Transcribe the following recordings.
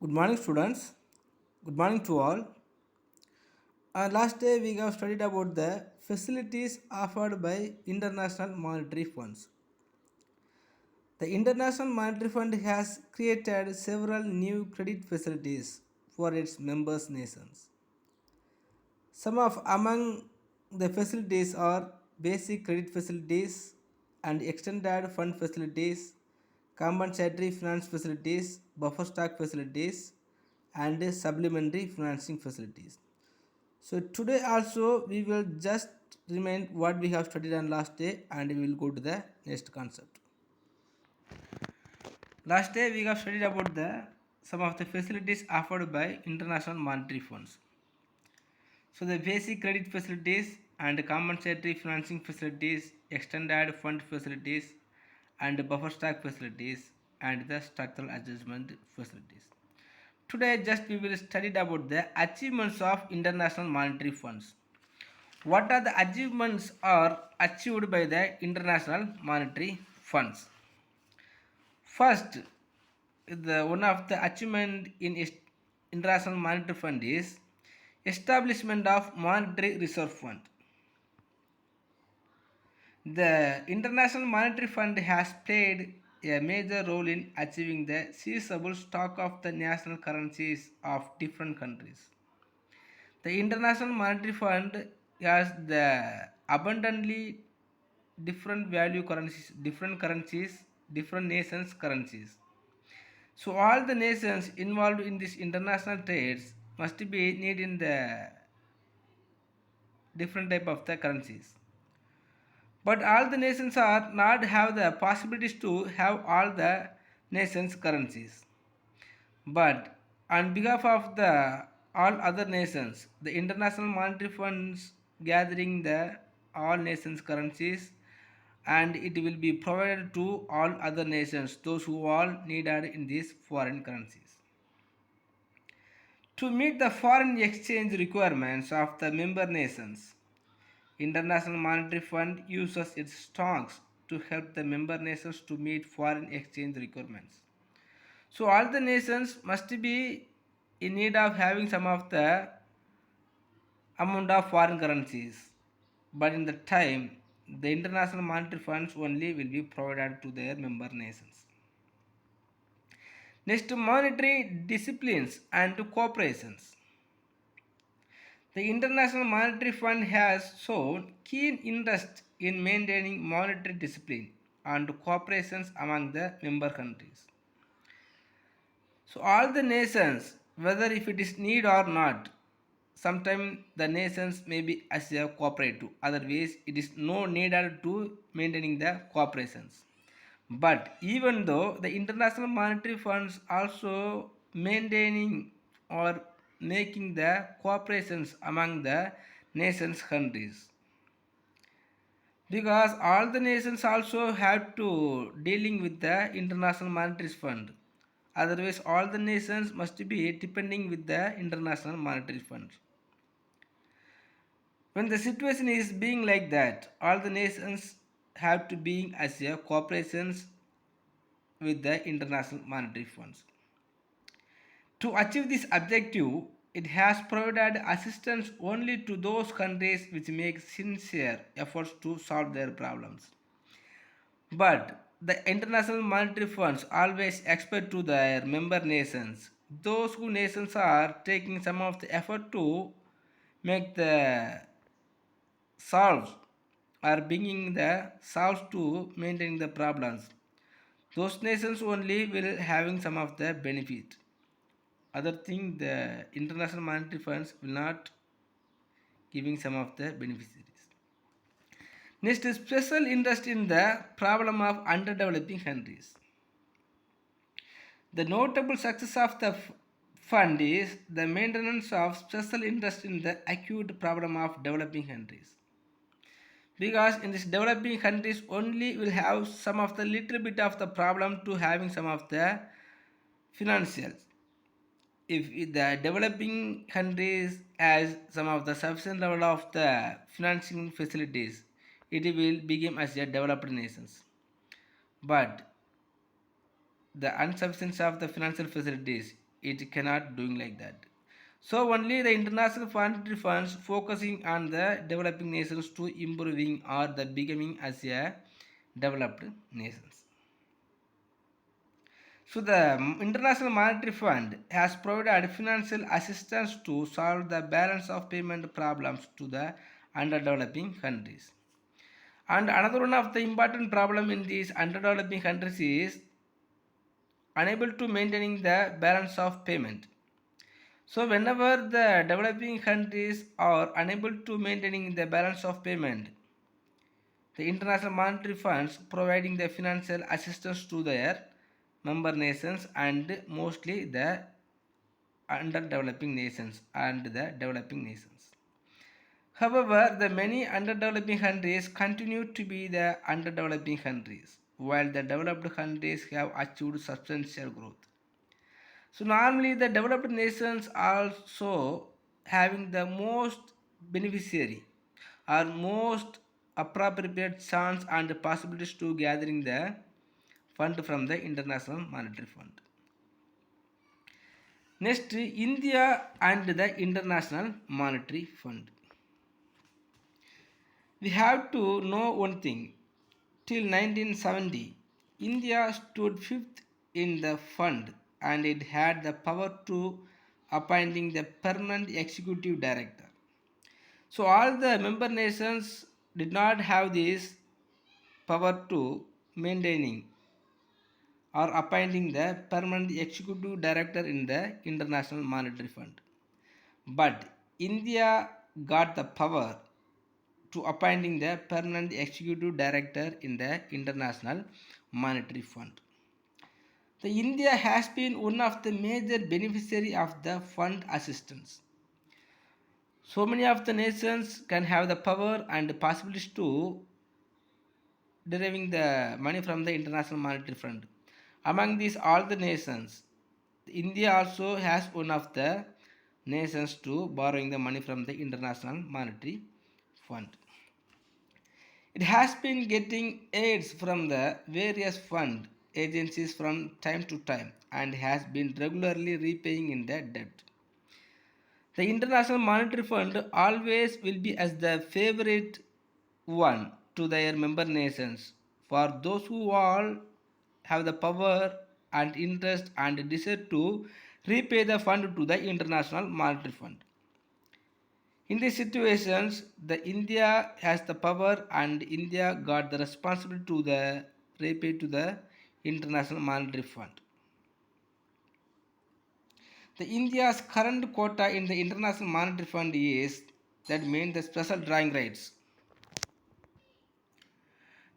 Good morning, students. Good morning to all. Last day we have studied about the facilities offered by International Monetary Funds. The International Monetary Fund has created several new credit facilities for its members nations. Some of among the facilities are basic credit facilities and extended fund facilities, compensatory finance facilities, buffer stock facilities, and supplementary financing facilities. So today also we will just remind what we have studied on last day and we will go to the next concept. Last day we have studied about the some of the facilities offered by international monetary funds. So the basic credit facilities and compensatory financing facilities, extended fund facilities and buffer stock facilities and the structural adjustment facilities. Today just we will study about the achievements of international monetary funds. What are the achievements are achieved by the international monetary funds? First, one of the achievement in international monetary fund is establishment of monetary reserve fund. The International Monetary Fund has played a major role in achieving the seizable stock of the national currencies of different countries. The International Monetary Fund has the abundantly different value currencies, different nations' currencies. So all the nations involved in this international trades must be need in the different type of the currencies. But all the nations are not have the possibilities to have all the nations currencies. But on behalf of the all other nations, the International Monetary Funds gathering the all nations currencies and it will be provided to all other nations, those who all needed in these foreign currencies. To meet the foreign exchange requirements of the member nations, International Monetary Fund uses its stocks to help the member nations to meet foreign exchange requirements. So all the nations must be in need of having some of the amount of foreign currencies. But in the time, the international monetary funds only will be provided to their member nations. Next, monetary disciplines and cooperations. The International Monetary Fund has shown keen interest in maintaining monetary discipline and cooperations among the member countries. So all the nations, whether if it is need or not, sometimes the nations may be as a cooperative. Otherwise, it is no needed to maintaining the cooperations. But even though the international monetary funds also maintaining or making the cooperations among the nations countries, because all the nations also have to dealing with the international monetary fund, otherwise all the nations must be depending with the international monetary fund. When the situation is being like that, all the nations have to be as a cooperations with the international monetary funds. To achieve this objective, it has provided assistance only to those countries which make sincere efforts to solve their problems. But the international monetary funds always expect to their member nations. Those who nations are taking some of the effort to make the solves or bringing the solves to maintaining the problems. Those nations only will having some of the benefit. Other thing, the international monetary funds will not giving some of the beneficiaries. Next is special interest in the problem of underdeveloping countries. The notable success of the fund is the maintenance of special interest in the acute problem of developing countries. Because in this developing countries only will have some of the little bit of the problem to having some of the financials. If the developing countries has some of the sufficient level of the financing facilities, it will become as a developed nations. But the insufficiency of the financial facilities, it cannot doing like that. So only the international monetary funds focusing on the developing nations to improving or the becoming as a developed nations. So the International Monetary Fund has provided financial assistance to solve the balance of payment problems to the underdeveloping countries. And another one of the important problem in these underdeveloping countries is unable to maintaining the balance of payment. So whenever the developing countries are unable to maintaining the balance of payment, the international monetary funds providing the financial assistance to their member nations and mostly the underdeveloping nations and the developing nations. However, the many underdeveloping countries continue to be the underdeveloping countries, while the developed countries have achieved substantial growth. So normally the developed nations also having the most beneficiary or most appropriate chance and possibilities to gathering the fund from the International Monetary Fund. Next, India and the International Monetary Fund. We have to know one thing. Till 1970, India stood fifth in the fund and it had the power to appointing the permanent executive director. So all the member nations did not have this power to maintaining or appointing the permanent executive director in the International Monetary Fund. But India got the power to appointing the permanent executive director in the International Monetary Fund. The India has been one of the major beneficiary of the fund assistance. So many of the nations can have the power and possibilities to deriving the money from the International Monetary Fund. Among these all the nations, India also has one of the nations to borrowing the money from the International Monetary Fund. It has been getting aids from the various fund agencies from time to time and has been regularly repaying in the debt. The International Monetary Fund always will be as the favorite one to their member nations for those who all have the power and interest and desire to repay the fund to the International Monetary Fund. In these situations, the India has the power and India got the responsibility to the repay to the International Monetary Fund. The India's current quota in the International Monetary Fund is that means the special drawing rights.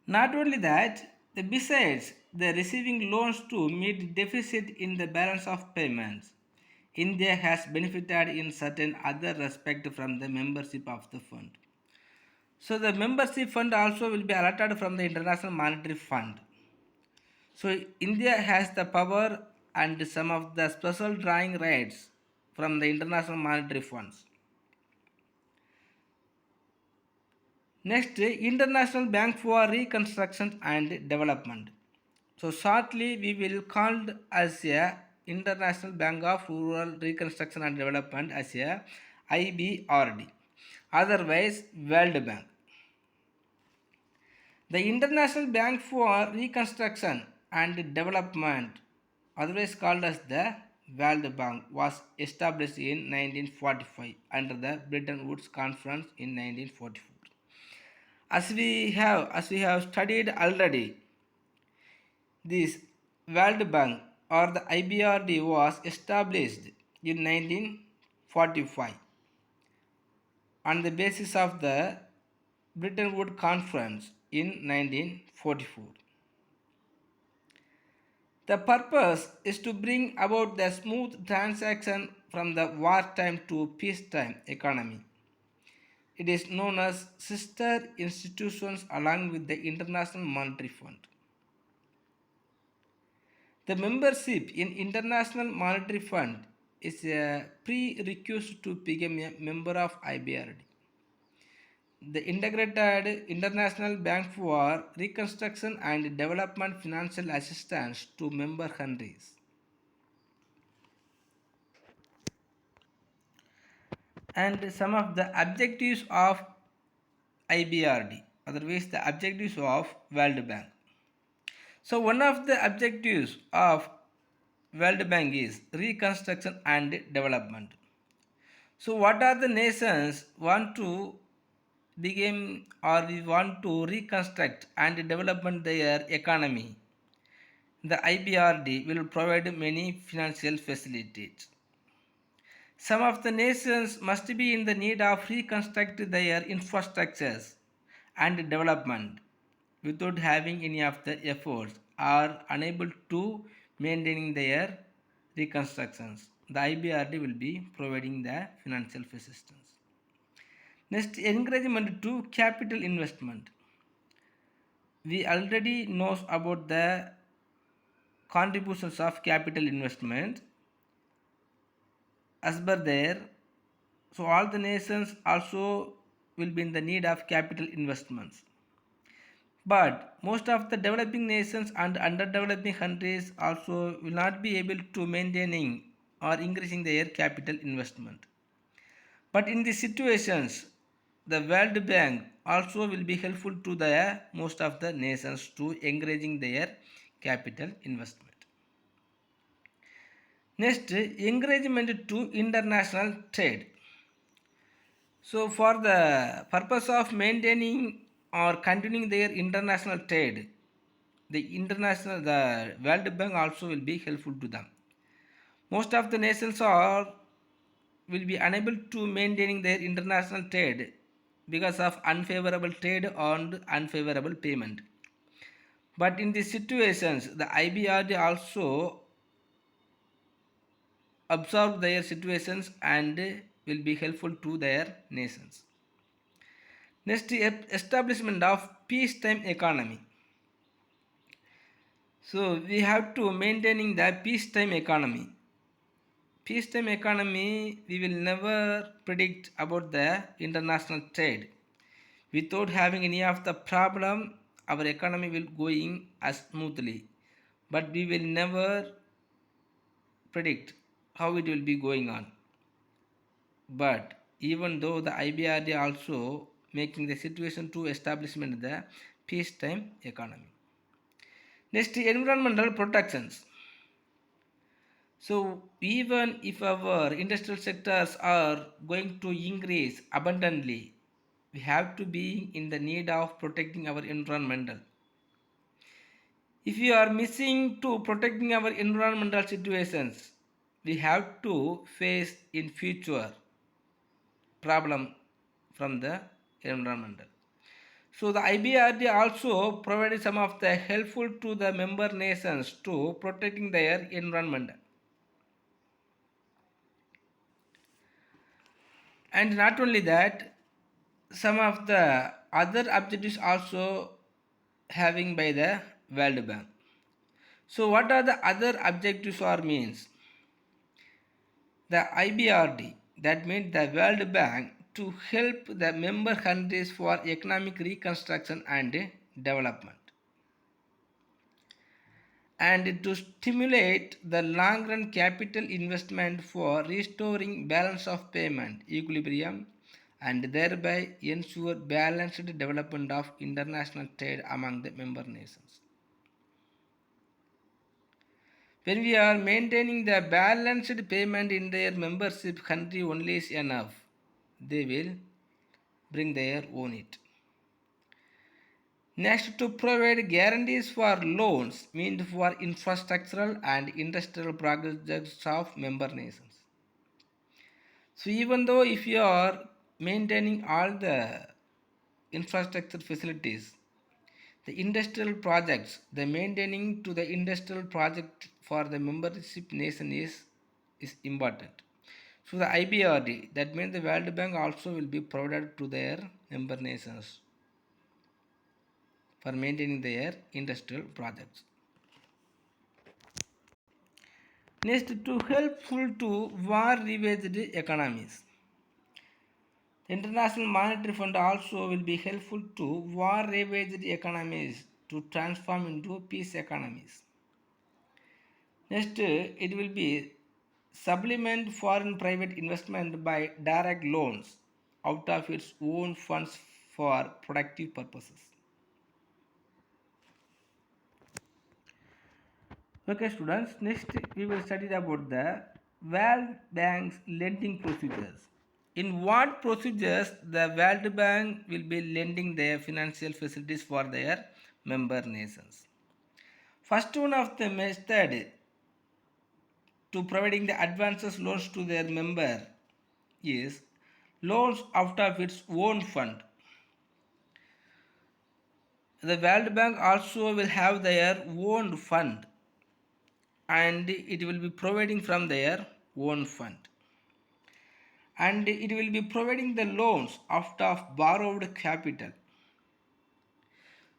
Not only that, besides the receiving loans to meet deficit in the balance of payments, India has benefited in certain other respect from the membership of the fund. So the membership fund also will be allotted from the International Monetary Fund. So India has the power and some of the special drawing rights from the International Monetary Funds. Next, International Bank for Reconstruction and Development. So shortly we will call as a International Bank of Rural Reconstruction and Development as a IBRD, otherwise World Bank. The International Bank for Reconstruction and Development, otherwise called as the World Bank, was established in 1945 under the Bretton Woods Conference in 1944. As we have studied already, this World Bank or the IBRD was established in 1945 on the basis of the Bretton Woods Conference in 1944. The purpose is to bring about the smooth transaction from the wartime to peacetime economy. It is known as sister institutions along with the International Monetary Fund. The membership in International Monetary Fund is a prerequisite to become a member of IBRD. The Integrated International Bank for Reconstruction and Development financial assistance to member countries. and some of the objectives of IBRD, otherwise the objectives of World Bank. So one of the objectives of World Bank is reconstruction and development. So what are the nations want to begin or we want to reconstruct and develop their economy? The IBRD will provide many financial facilities. Some of the nations must be in the need of reconstruct their infrastructures and development without having any of the efforts or unable to maintaining their reconstructions. The IBRD will be providing the financial assistance. Next, encouragement to capital investment. We already knows about the contributions of capital investment as per there. So all the nations also will be in the need of capital investments. But most of the developing nations and underdeveloping countries also will not be able to maintaining or increasing their capital investment. But in these situations, the World Bank also will be helpful to the most of the nations to encouraging their capital investment. Next, encouragement to international trade. So for the purpose of maintaining or continuing their international trade, the World Bank also will be helpful to them. Most of the nations are will be unable to maintaining their international trade because of unfavorable trade and unfavorable payment. But in these situations, the IBRD also observe their situations and will be helpful to their nations. Next, establishment of peacetime economy. So we have to maintaining the peacetime economy. Peacetime economy, we will never predict about the international trade. Without having any of the problem, our economy will going as smoothly. But we will never predict how it will be going on. But even though the IBRD also making the situation to establishment the peacetime economy. Next, environmental protections. So even if our industrial sectors are going to increase abundantly, we have to be in the need of protecting our environmental. If we are missing to protecting our environmental situations, we have to face in future problem from the environmental. So the IBRD also provided some of the helpful to the member nations to protecting their environment. And not only that, some of the other objectives also having by the World Bank. So what are the other objectives or means? The IBRD, that means the World Bank, to help the member countries for economic reconstruction and development, and to stimulate the long run capital investment for restoring balance of payment equilibrium and thereby ensure balanced development of international trade among the member nations. When we are maintaining the balanced payment in their membership country only is enough, they will bring their own it. Next, to provide guarantees for loans meant for infrastructural and industrial projects of member nations. So even though if you are maintaining all the infrastructure facilities, the industrial projects, the maintaining to the industrial project for the membership nation is important. So the IBRD, that means the World Bank also will be provided to their member nations for maintaining their industrial projects. Next, to helpful to war-ravaged economies. The International Monetary Fund also will be helpful to war-ravaged economies to transform into peace economies. Next, it will be supplement foreign private investment by direct loans out of its own funds for productive purposes. Okay, students, next we will study about the World Bank's lending procedures. In what procedures the World Bank will be lending their financial facilities for their member nations. First one of the method to providing the advances loans to their member is loans out of its own fund. The World Bank also will have their own fund and it will be providing from their own fund. And it will be providing the loans out of borrowed capital.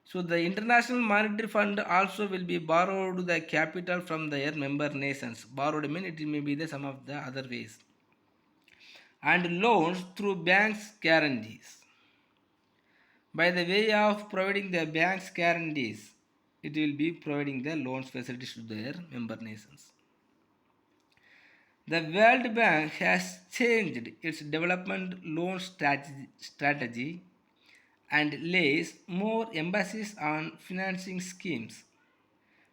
So the International Monetary Fund also will be borrowed the capital from their member nations. Borrowed mean it may be the some of the other ways. And loans through banks guarantees. By the way of providing the banks guarantees, it will be providing the loans facilities to their member nations. The World Bank has changed its development loan strategy and lays more emphasis on financing schemes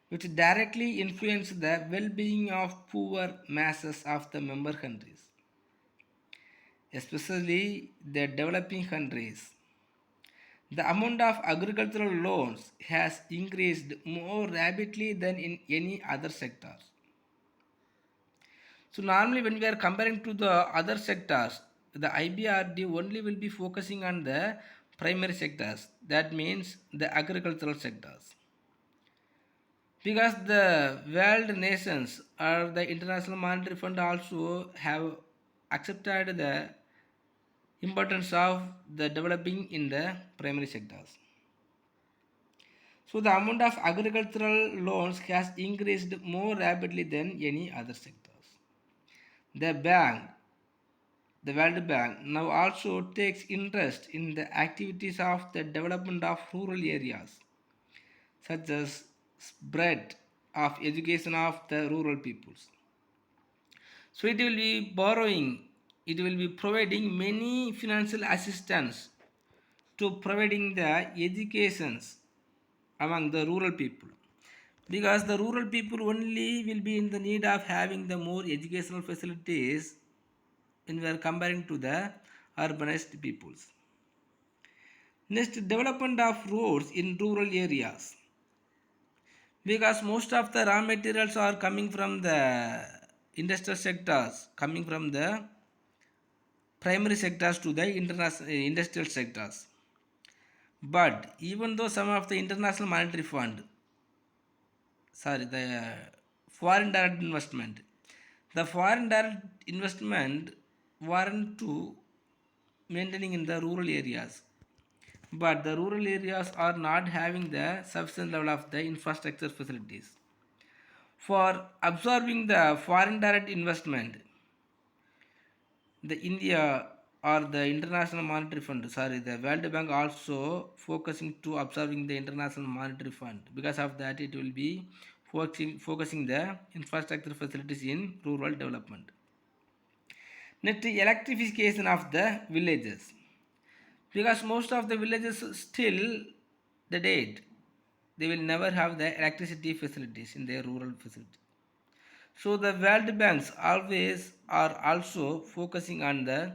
which directly influence the well-being of poor masses of the member countries, especially the developing countries. The amount of agricultural loans has increased more rapidly than in any other sector. So normally when we are comparing to the other sectors, the IBRD only will be focusing on the primary sectors. That means the agricultural sectors. Because the world nations or the International Monetary Fund also have accepted the importance of the developing in the primary sectors. So the amount of agricultural loans has increased more rapidly than any other sectors. The bank, the World Bank now also takes interest in the activities of the development of rural areas, such as spread of education of the rural peoples. So it will be borrowing, it will be providing many financial assistance to providing the educations among the rural people, because the rural people only will be in the need of having the more educational facilities when we are comparing to the urbanized peoples. Next, development of roads in rural areas, because most of the raw materials are coming from the industrial sectors, coming from the primary sectors to the international industrial sectors. But even though some of the international monetary fund, the foreign direct investment, the foreign direct investment weren't to maintaining in the rural areas, but the rural areas are not having the sufficient level of the infrastructure facilities for absorbing the foreign direct investment. The India or the International Monetary Fund, the World Bank also focusing to observing the International Monetary Fund. Because of that, it will be focusing the infrastructure facilities in rural development. Next, electrification of the villages, because most of the villages still the date they will never have the electricity facilities in their rural facility. So the world banks always are also focusing on the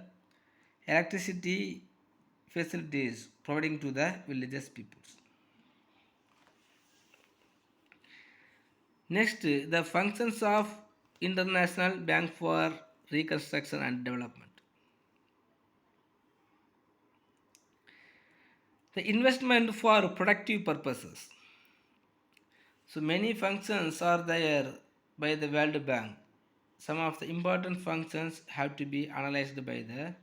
electricity facilities providing to the villages peoples. Next, the functions of International Bank for Reconstruction and Development. The investment for productive purposes. So many functions are there by the World Bank. Some of the important functions have to be analyzed by the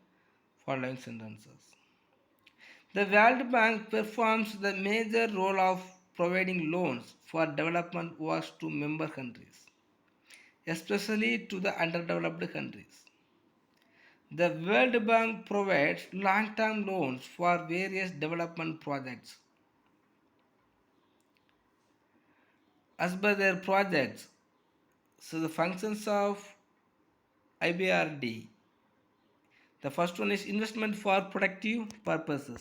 following sentences. The World Bank performs the major role of providing loans for development works to member countries, especially to the underdeveloped countries. The World Bank provides long-term loans for various development projects. As per their projects, so the functions of IBRD. The first one is investment for productive purposes.